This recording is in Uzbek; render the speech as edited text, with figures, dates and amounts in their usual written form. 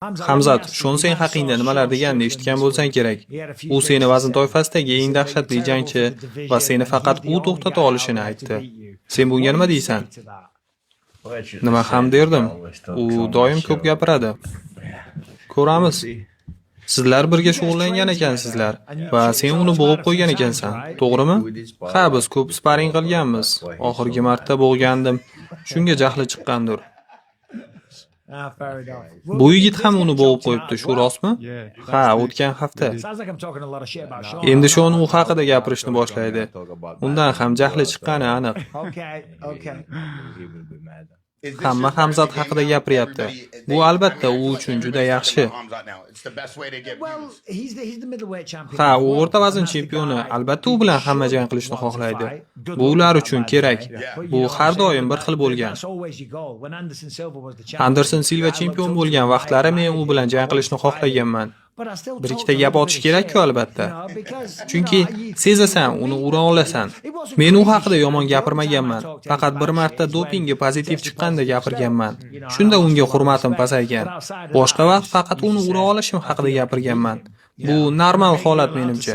Hamzat, Shonseng haqingda nimalar deganini eshitgan bo'lsang kerak. U seni vazn toifasidagi eng dahshatli jangchi va seni faqat u to'xtata olishini aytdi. Sen bunga nima deysan? Nima ham derdim? U doim ko'p gapiradi. Ko'ramiz. Sizlar birga shug'ullangan ekansizlar va sen uni bo'g'ib qo'ygan ekansan, to'g'rimi? Ha, biz ko'p sparing qilganmiz. Oxirgi marta bo'g'gandim. Shunga jahli chiqqandir. Bu yigit ham uni bo'g'ib qo'yibdi, shu rostmi? Ha, o'tgan hafta. Endi Shon u haqida gapirishni boshlaydi. Undan ham jahli chiqqani aniq. Hamma Hamzat haqida gapiryapti. Bu albatta u uchun juda yaxshi. Ha, u o'rta vazn chempioni, albatta u bilan hamma jang qilishni xohlaydi. Bu ular uchun kerak. Bu har doim bir xil bo'lgan. Anderson Silva chempion bo'lgan vaqtlari men u bilan jang qilishni xohlaganman. Bir ikkita gap otish kerak-ku albatta. Chunki sezasan, uni ura olasan. Men u haqida yomon gapirmaganman. Faqat bir marta dopingga pozitiv chiqqanda gapirganman. Shunda unga hurmatim pasaygan. Boshqa vaqt faqat uni ura olishim haqida gapirganman. Bu normal holat menimcha.